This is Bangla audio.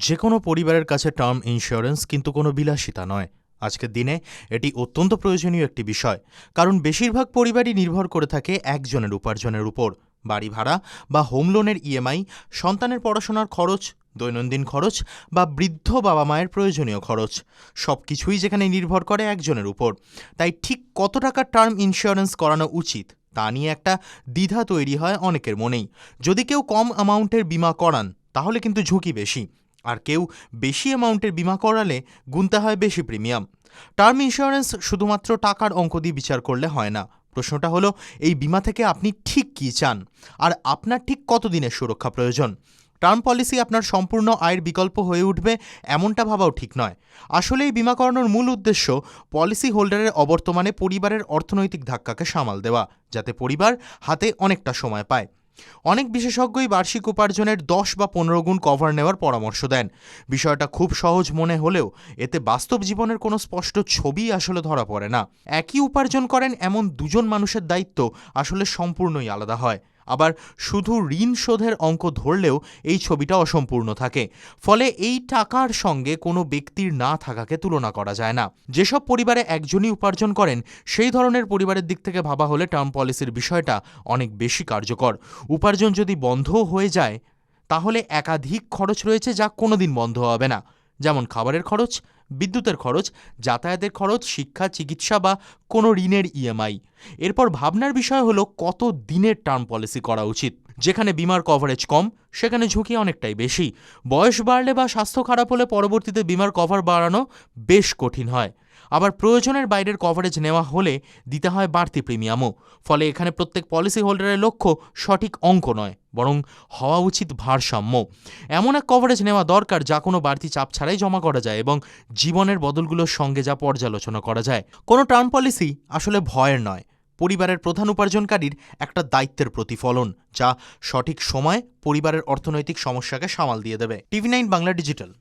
যে কোনো পরিবারের কাছে টার্ম ইন্স্যুরেন্স কিন্তু কোনো বিলাসিতা নয়। আজকের দিনে এটি অত্যন্ত প্রয়োজনীয় একটি বিষয়, কারণ বেশিরভাগ পরিবারই নির্ভর করে থাকে একজনের উপার্জনের উপর। বাড়ি ভাড়া বা হোম লোনের ইএমআই, সন্তানের পড়াশোনার খরচ, দৈনন্দিন খরচ বা বৃদ্ধ বাবা মায়ের প্রয়োজনীয় খরচ, সব কিছুই যেখানে নির্ভর করে একজনের উপর। তাই ঠিক কত টাকার টার্ম ইন্স্যুরেন্স করানো উচিত তা নিয়ে একটা দ্বিধা তৈরি হয় অনেকের মনেই। যদি কেউ কম অ্যামাউন্টের বীমা করান তাহলে কিন্তু ঝুঁকি বেশি, আর কেউ বেশি অ্যামাউন্টের বীমা করালে গুনতে হয় বেশি প্রিমিয়াম। টার্ম ইন্স্যুরেন্স শুধুমাত্র টাকার অঙ্ক দিয়ে বিচার করলে হয় না। প্রশ্নটা হলো, এই বীমা থেকে আপনি ঠিক কী চান, আর আপনার ঠিক কতদিনের সুরক্ষা প্রয়োজন। টার্ম পলিসি আপনার সম্পূর্ণ আয়ের বিকল্প হয়ে উঠবে এমনটা ভাবাও ঠিক নয়। আসলে এই বীমা করানোর মূল উদ্দেশ্য পলিসি হোল্ডারের অবর্তমানে পরিবারের অর্থনৈতিক ধাক্কাকে সামাল দেওয়া, যাতে পরিবার হাতে অনেকটা সময় পায়। অনেক বিশেষজ্ঞই বার্ষিক উপার্জনের 10 বা 15 গুণ কভার নেওয়ার পরামর্শ দেন। বিষয়টা খুব সহজ মনে হলেও এতে বাস্তব জীবনের কোনো স্পষ্ট ছবি আসলে ধরা পড়ে না। একই উপার্জন করেন এমন দুজন মানুষের দায়িত্ব আসলে সম্পূর্ণই আলাদা হয়। আবার শুধু ঋণ শোধের অঙ্ক ধরলেও এই ছবিটা অসম্পূর্ণ থাকে। ফলে এই টাকার সঙ্গে কোনো ব্যক্তির না থাকাকে তুলনা করা যায় না। যেসব পরিবারে একজনই উপার্জন করেন সেই ধরনের পরিবারের দিক থেকে ভাবা হলে টার্ম পলিসির বিষয়টা অনেক বেশি কার্যকর। উপার্জন যদি বন্ধও হয়ে যায় তাহলে একাধিক খরচ রয়েছে যা কোনোদিন বন্ধ হবে না, যেমন খাবারের খরচ, বিদ্যুতের খরচ, যাতায়াতের খরচ, শিক্ষা, চিকিৎসা বা কোনো ঋণের ইএমআই। এরপর ভাবনার বিষয় হলো কত দিনের টার্ম পলিসি করা উচিত। যেখানে বীমার কভারেজ কম সেখানে ঝুঁকি অনেকটাই বেশি। বয়স বাড়লে বা স্বাস্থ্য খারাপ হলে পরবর্তীতে বীমার কভার বাড়ানো বেশ কঠিন হয়। আবার প্রয়োজনের বাইরের কভারেজ নেওয়া হলে দিতে হয় বাড়তি প্রিমিয়ামও। ফলে এখানে প্রত্যেক পলিসি হোল্ডারের লক্ষ্য সঠিক অঙ্ক নয়, বরং হওয়া উচিত ভারসাম্য। এমন এক কভারেজ নেওয়া দরকার যা কোনো বাড়তি চাপ ছাড়াই জমা করা যায় এবং জীবনের বদলগুলোর সঙ্গে যা পর্যালোচনা করা যায়। কোনো টার্ম পলিসি আসলে ভয়ের নয়, পরিবারের প্রধান উপার্জনকারীর একটা দায়িত্বের প্রতিফলন, যা সঠিক সময় পরিবারের অর্থনৈতিক সমস্যাকে সামাল দিয়ে দেবে। TV9 Bangla digital.